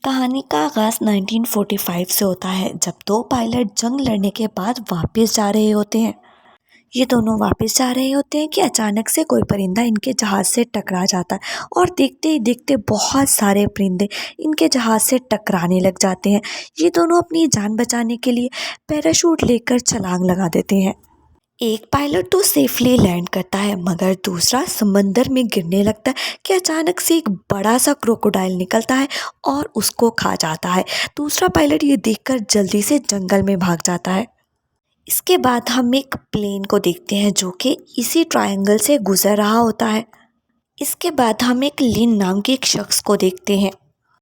कहानी का आगाज़ 1945 से होता है, जब दो पायलट जंग लड़ने के बाद वापस जा रहे होते हैं। ये दोनों वापस जा रहे होते हैं कि अचानक से कोई परिंदा इनके जहाज़ से टकरा जाता है और देखते ही देखते बहुत सारे परिंदे इनके जहाज़ से टकराने लग जाते हैं। ये दोनों अपनी जान बचाने के लिए पैराशूट लेकर छलांग लगा देते हैं। एक पायलट तो सेफली लैंड करता है, मगर दूसरा समंदर में गिरने लगता है कि अचानक से एक बड़ा सा क्रोकोडाइल निकलता है और उसको खा जाता है। दूसरा पायलट ये देखकर जल्दी से जंगल में भाग जाता है। इसके बाद हम एक प्लेन को देखते हैं जो कि इसी ट्रायंगल से गुजर रहा होता है। इसके बाद हम एक लिन नाम के एक शख्स को देखते हैं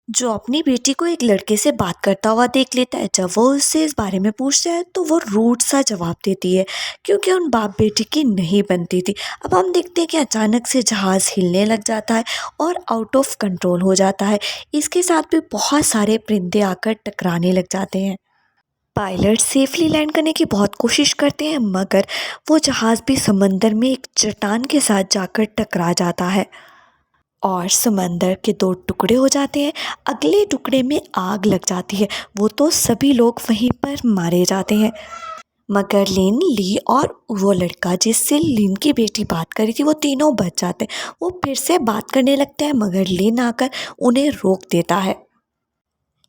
जो अपनी बेटी को एक लड़के से बात करता हुआ देख लेता है। जब वो उससे इस बारे में पूछता है तो वो रूड सा जवाब देती है, क्योंकि उन बाप बेटी की नहीं बनती थी। अब हम देखते हैं कि अचानक से जहाज़ हिलने लग जाता है और आउट ऑफ कंट्रोल हो जाता है। इसके साथ भी बहुत सारे परिंदे आकर टकराने लग जाते हैं। पायलट सेफली लैंड करने की बहुत कोशिश करते हैं, मगर वो जहाज़ भी समंदर में एक चट्टान के साथ जाकर टकरा जाता है और समंदर के दो टुकड़े हो जाते हैं। अगले टुकड़े में आग लग जाती है। वो तो सभी लोग वहीं पर मारे जाते हैं, मगर लिन, ली और वो लड़का जिससे लिन की बेटी बात करी थी, वो तीनों बच जाते हैं। वो फिर से बात करने लगते हैं, मगर लिन आकर उन्हें रोक देता है।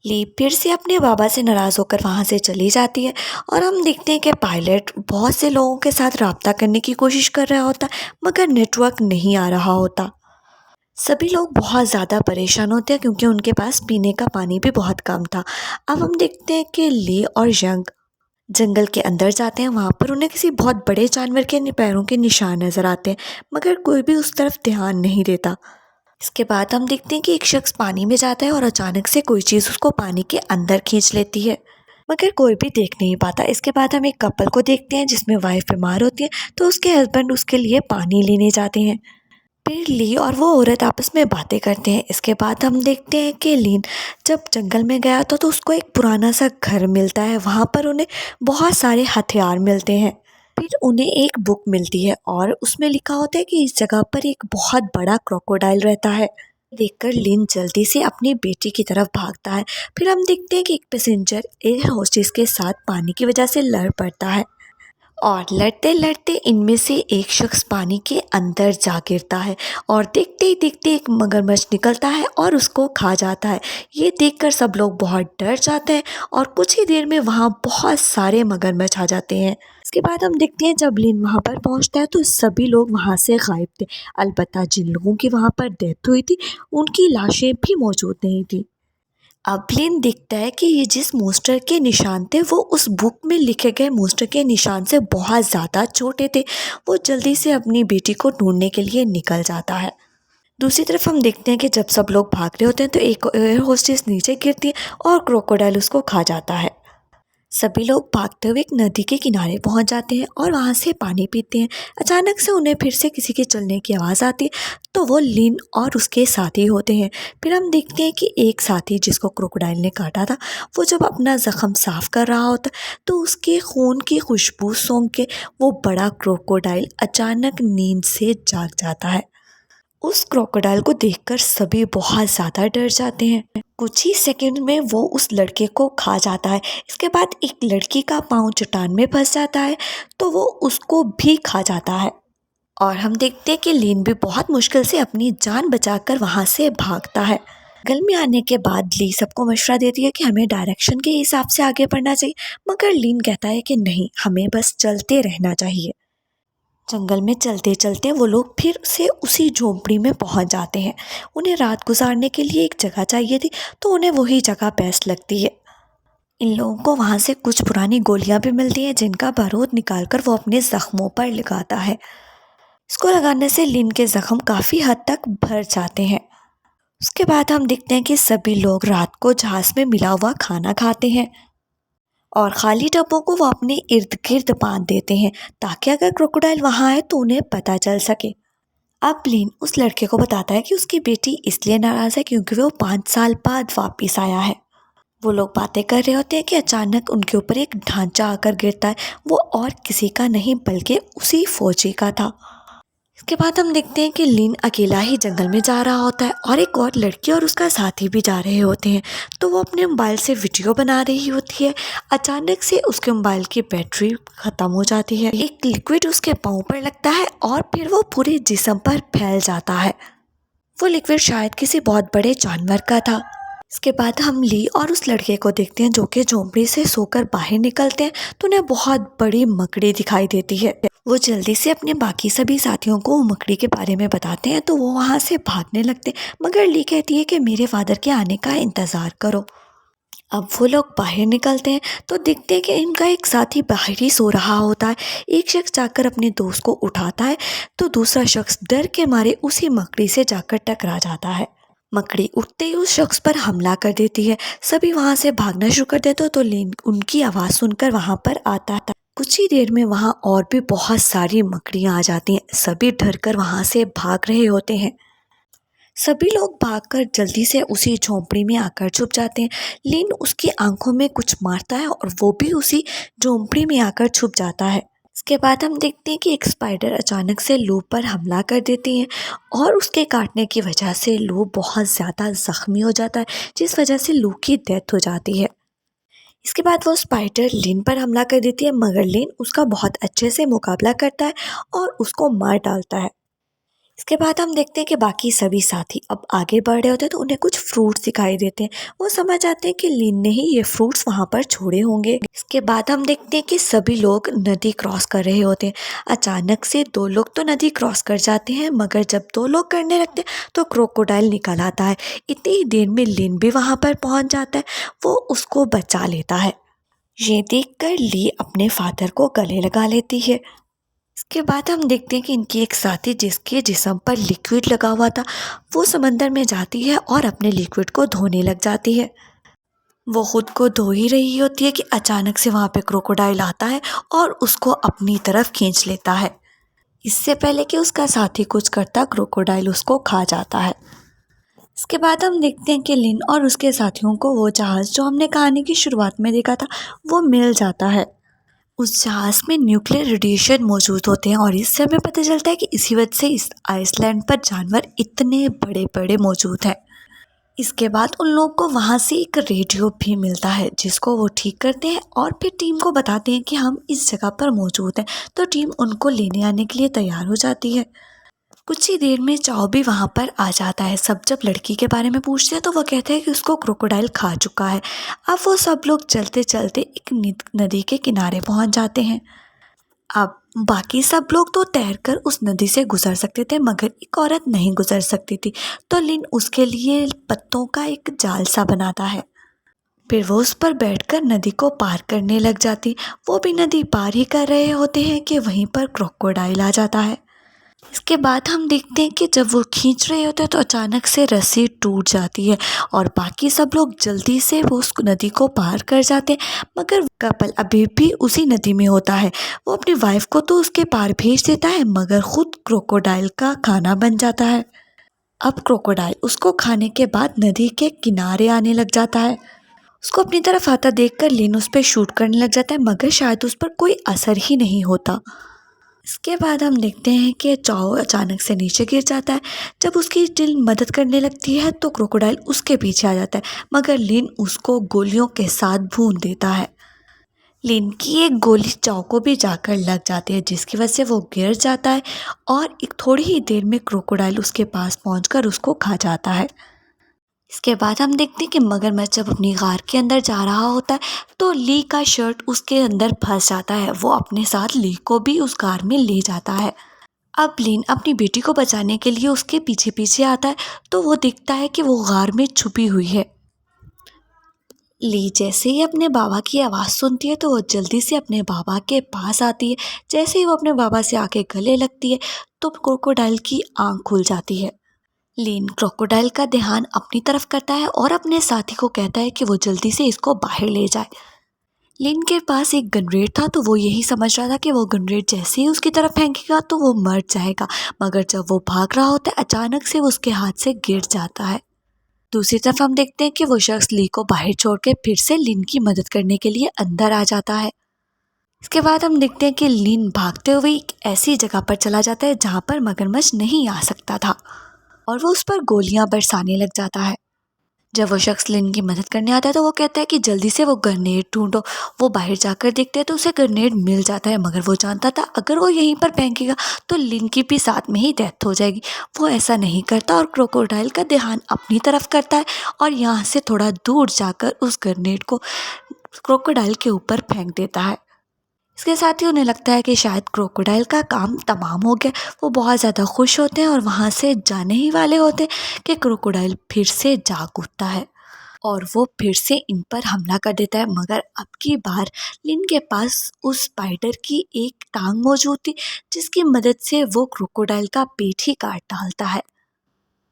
ली फिर से अपने बाबा से नाराज़ होकर वहाँ से चली जाती है और हम देखते हैं कि पायलट बहुत से लोगों के साथ रब्ता करने की कोशिश कर रहा होता, मगर नेटवर्क नहीं आ रहा होता। सभी लोग बहुत ज़्यादा परेशान होते हैं क्योंकि उनके पास पीने का पानी भी बहुत कम था। अब हम देखते हैं कि ली और यंग जंगल के अंदर जाते हैं। वहाँ पर उन्हें किसी बहुत बड़े जानवर के पैरों के निशान नज़र आते हैं, मगर कोई भी उस तरफ ध्यान नहीं देता। इसके बाद हम देखते हैं कि एक शख्स पानी में जाता है और अचानक से कोई चीज़ उसको पानी के अंदर खींच लेती है, मगर कोई भी देख नहीं पाता। इसके बाद हम एक कपल को देखते हैं जिसमें वाइफ बीमार होती है, तो उसके हस्बैंड उसके लिए पानी लेने जाते हैं। फिर ली और वो औरत आपस में बातें करते हैं। इसके बाद हम देखते हैं कि लिन जब जंगल में गया था तो उसको एक पुराना सा घर मिलता है। वहाँ पर उन्हें बहुत सारे हथियार मिलते हैं। फिर उन्हें एक बुक मिलती है और उसमें लिखा होता है कि इस जगह पर एक बहुत बड़ा क्रोकोडाइल रहता है। देखकर लिन जल्दी से अपनी बेटी की तरफ भागता है। फिर हम देखते हैं कि एक पैसेंजर एयर होस्टेस के साथ पानी की वजह से लड़ पड़ता है और लड़ते लड़ते इनमें से एक शख्स पानी के अंदर जा गिरता है और देखते ही देखते एक मगरमच्छ निकलता है और उसको खा जाता है। ये देखकर सब लोग बहुत डर जाते हैं और कुछ ही देर में वहाँ बहुत सारे मगरमच्छ आ जाते हैं। इसके बाद हम देखते हैं जब लिन वहाँ पर पहुँचता है तो सभी लोग वहाँ से गायब थे। अलबत्ता जिन लोगों की वहाँ पर डेथ हुई थी उनकी लाशें भी मौजूद नहीं थी। अब लिन देखता है कि ये जिस मोस्टर के निशान थे वो उस बुक में लिखे गए मोस्टर के निशान से बहुत ज़्यादा छोटे थे। वो जल्दी से अपनी बेटी को ढूंढने के लिए निकल जाता है। दूसरी तरफ हम देखते हैं कि जब सब लोग भाग रहे होते हैं तो एक एयर होस्टेस नीचे गिरती है और क्रोकोडाइल उसको खा जाता है। सभी लोग भागते हुए एक नदी के किनारे पहुंच जाते हैं और वहां से पानी पीते हैं। अचानक से उन्हें फिर से किसी के चलने की आवाज़ आती है, तो वो लिन और उसके साथी होते हैं। फिर हम देखते हैं कि एक साथी जिसको क्रोकोडाइल ने काटा था, वो जब अपना ज़ख्म साफ कर रहा होता तो उसके खून की खुशबू सूंघ के वो बड़ा क्रोकोडाइल अचानक नींद से जाग जाता है। उस क्रोकोडाइल को देखकर सभी बहुत ज़्यादा डर जाते हैं। कुछ ही सेकंड में वो उस लड़के को खा जाता है। इसके बाद एक लड़की का पाँव चट्टान में फंस जाता है, तो वो उसको भी खा जाता है और हम देखते हैं कि लिन भी बहुत मुश्किल से अपनी जान बचाकर वहाँ से भागता है। जंगल में आने के बाद ली सबको मशवरा देती है कि हमें डायरेक्शन के हिसाब से आगे बढ़ना चाहिए, मगर लिन कहता है कि नहीं, हमें बस चलते रहना चाहिए। जंगल में चलते चलते वो लोग फिर से उसी झोंपड़ी में पहुंच जाते हैं। उन्हें रात गुजारने के लिए एक जगह चाहिए थी, तो उन्हें वही जगह बेस्ट लगती है। इन लोगों को वहाँ से कुछ पुरानी गोलियां भी मिलती हैं जिनका बारूद निकालकर वो अपने ज़ख्मों पर लगाता है। इसको लगाने से लिन के ज़ख्म काफ़ी हद तक भर जाते हैं। उसके बाद हम देखते हैं कि सभी लोग रात को जहाज़ में मिला हुआ खाना खाते हैं और खाली डब्बों को वो अपने इर्द गिर्द बांध देते हैं, ताकि अगर क्रोकोडाइल वहाँ आए तो उन्हें पता चल सके। अब लिन उस लड़के को बताता है कि उसकी बेटी इसलिए नाराज़ है क्योंकि वो 5 साल बाद वापस आया है। वो लोग बातें कर रहे होते हैं कि अचानक उनके ऊपर एक ढांचा आकर गिरता है। वो और किसी का नहीं बल्कि उसी फौजी का था। इसके बाद हम देखते हैं कि लिन अकेला ही जंगल में जा रहा होता है और एक और लड़की और उसका साथी भी जा रहे होते हैं। तो वो अपने मोबाइल से वीडियो बना रही होती है। अचानक से उसके मोबाइल की बैटरी ख़त्म हो जाती है। एक लिक्विड उसके पाँव पर लगता है और फिर वो पूरे जिस्म पर फैल जाता है। वो लिक्विड शायद किसी बहुत बड़े जानवर का था। इसके बाद हम ली और उस लड़के को देखते हैं जो कि झोंपड़ी से सोकर बाहर निकलते हैं तो उन्हें बहुत बड़ी मकड़ी दिखाई देती है। वो जल्दी से अपने बाकी सभी साथियों को मकड़ी के बारे में बताते हैं तो वो वहाँ से भागने लगते हैं, मगर ली कहती है कि मेरे फादर के आने का इंतज़ार करो। अब वो लोग बाहर निकलते हैं तो देखते हैं कि इनका एक साथी बाहर ही सो रहा होता है। एक शख्स जाकर अपने दोस्त को उठाता है तो दूसरा शख्स डर के मारे उसी मकड़ी से जाकर टकरा जाता है। मकड़ी उठते ही उस शख्स पर हमला कर देती है। सभी वहां से भागना शुरू कर देते तो लिन उनकी आवाज़ सुनकर वहां पर आता है। कुछ ही देर में वहां और भी बहुत सारी मकड़ियां आ जाती हैं। सभी डर कर वहां से भाग रहे होते हैं। सभी लोग भागकर जल्दी से उसी झोंपड़ी में आकर छुप जाते हैं। लिन उसकी आंखों में कुछ मारता है और वो भी उसी झोंपड़ी में आकर छुप जाता है। इसके बाद हम देखते हैं कि एक स्पाइडर अचानक से लू पर हमला कर देती है और उसके काटने की वजह से लू बहुत ज़्यादा ज़ख्मी हो जाता है, जिस वजह से लू की डेथ हो जाती है। इसके बाद वो स्पाइडर लिन पर हमला कर देती है, मगर लिन उसका बहुत अच्छे से मुकाबला करता है और उसको मार डालता है। इसके बाद हम देखते हैं कि बाकी सभी साथी अब आगे बढ़ रहे होते हैं तो उन्हें कुछ फ्रूट्स दिखाई देते हैं। वो समझ आते हैं कि लिन ने ही ये फ्रूट्स वहाँ पर छोड़े होंगे। इसके बाद हम देखते हैं कि सभी लोग नदी क्रॉस कर रहे होते हैं। अचानक से दो लोग तो नदी क्रॉस कर जाते हैं, मगर जब दो लोग करने लगते हैं तो क्रोकोडाइल निकल आता है। इतनी ही देर में लिन भी वहाँ पर पहुँच जाता है। वो उसको बचा लेता है। ये देखकर ली अपने फादर को गले लगा लेती है। इसके बाद हम देखते हैं कि इनकी एक साथी जिसके जिस्म पर लिक्विड लगा हुआ था वो समंदर में जाती है और अपने लिक्विड को धोने लग जाती है। वो खुद को धो ही रही होती है कि अचानक से वहाँ पे क्रोकोडाइल आता है और उसको अपनी तरफ खींच लेता है। इससे पहले कि उसका साथी कुछ करता, क्रोकोडाइल उसको खा जाता है। इसके बाद हम देखते हैं कि लिन और उसके साथियों को वो जहाज़ जो हमने कहानी की शुरुआत में देखा था वो मिल जाता है। उस जहाज़ में न्यूक्लियर रेडिएशन मौजूद होते हैं और इससे हमें पता चलता है कि इसी वजह से इस आइसलैंड पर जानवर इतने बड़े बड़े मौजूद हैं। इसके बाद उन लोगों को वहाँ से एक रेडियो भी मिलता है जिसको वो ठीक करते हैं और फिर टीम को बताते हैं कि हम इस जगह पर मौजूद हैं। तो टीम उनको लेने आने के लिए तैयार हो जाती है। कुछ ही देर में चाओ भी वहाँ पर आ जाता है। सब जब लड़की के बारे में पूछते हैं तो वह कहते हैं कि उसको क्रोकोडाइल खा चुका है। अब वो सब लोग चलते चलते एक नदी के किनारे पहुँच जाते हैं। अब बाकी सब लोग तो तैरकर उस नदी से गुजर सकते थे, मगर एक औरत नहीं गुजर सकती थी। तो लिन उसके लिए पत्तों का एक जाल सा बनाता है। फिर वो उस पर बैठकर नदी को पार करने लग जाती। वो भी नदी पार ही कर रहे होते हैं कि वहीं पर क्रोकोडाइल आ जाता है। इसके बाद हम देखते हैं कि जब वो खींच रहे होते हैं तो अचानक से रस्सी टूट जाती है और बाकी सब लोग जल्दी से वो उस नदी को पार कर जाते हैं, मगर कपल अभी भी उसी नदी में होता है। वो अपनी वाइफ को तो उसके पार भेज देता है, मगर खुद क्रोकोडाइल का खाना बन जाता है। अब क्रोकोडाइल उसको खाने के बाद नदी के किनारे आने लग जाता है। उसको अपनी तरफ आता देखकर लिन उस पर शूट करने लग जाता है, मगर शायद उस पर कोई असर ही नहीं होता। इसके बाद हम देखते हैं कि चाओ अचानक से नीचे गिर जाता है। जब उसकी टिल मदद करने लगती है तो क्रोकोडाइल उसके पीछे आ जाता है, मगर लिन उसको गोलियों के साथ भून देता है। लिन की एक गोली चाओ को भी जाकर लग जाती है, जिसकी वजह से वो गिर जाता है और एक थोड़ी ही देर में क्रोकोडाइल उसके पास पहुंचकर उसको खा जाता है। इसके बाद हम देखते हैं कि मगरमच्छ जब अपनी गार के अंदर जा रहा होता है तो ली का शर्ट उसके अंदर फंस जाता है। वो अपने साथ ली को भी उस गार में ले जाता है। अब लिन अपनी बेटी को बचाने के लिए उसके पीछे पीछे आता है तो वो दिखता है कि वो गार में छुपी हुई है। ली जैसे ही अपने बाबा की आवाज़ सुनती है तो वो जल्दी से अपने बाबा के पास आती है। जैसे ही वो अपने बाबा से आके गले लगती है तो क्रोकोडाइल की आँख खुल जाती है। लिन क्रोकोडाइल का ध्यान अपनी तरफ करता है और अपने साथी को कहता है कि वो जल्दी से इसको बाहर ले जाए। लिन के पास एक गनरेट था तो वो यही समझ रहा था कि वो गनरेट जैसे ही उसकी तरफ फेंकेगा तो वो मर जाएगा, मगर जब वो भाग रहा होता है अचानक से वो उसके हाथ से गिर जाता है। दूसरी तरफ हम देखते हैं कि वो शख्स ली को बाहर छोड़ के फिर से लिन की मदद करने के लिए अंदर आ जाता है। इसके बाद हम देखते हैं कि लिन भागते हुए एक ऐसी जगह पर चला जाता है जहाँ पर मगरमच्छ नहीं आ सकता था और वो उस पर गोलियां बरसाने लग जाता है। जब वो शख्स लिन की मदद करने आता है तो वो कहता है कि जल्दी से वो ग्रेनेड ढूंढो। वो बाहर जाकर देखते हैं तो उसे ग्रेनेड मिल जाता है, मगर वो जानता था अगर वो यहीं पर फेंकेगा तो लिन की भी साथ में ही डेथ हो जाएगी। वो ऐसा नहीं करता और क्रोकोडाइल का ध्यान अपनी तरफ करता है और यहाँ से थोड़ा दूर जाकर उस ग्रेनेड को क्रोकोडाइल के ऊपर फेंक देता है। इसके साथ ही उन्हें लगता है कि शायद क्रोकोडाइल का काम तमाम हो गया। वो बहुत ज़्यादा खुश होते हैं और वहाँ से जाने ही वाले होते हैं कि क्रोकोडाइल फिर से जाग उठता है और वो फिर से इन पर हमला कर देता है, मगर अब की बार लिन के पास उस स्पाइडर की एक टांग मौजूद थी जिसकी मदद से वो क्रोकोडाइल का पेट ही काट डालता है।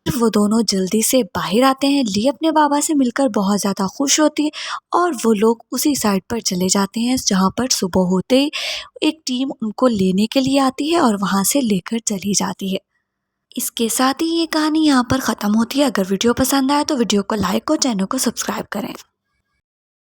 फिर वो दोनों जल्दी से बाहर आते हैं। ली अपने बाबा से मिलकर बहुत ज़्यादा खुश होती है और वो लोग उसी साइड पर चले जाते हैं जहाँ पर सुबह होते ही एक टीम उनको लेने के लिए आती है और वहाँ से लेकर चली जाती है। इसके साथ ही ये कहानी यहाँ पर ख़त्म होती है। अगर वीडियो पसंद आए तो वीडियो को लाइक और चैनल को सब्सक्राइब करें।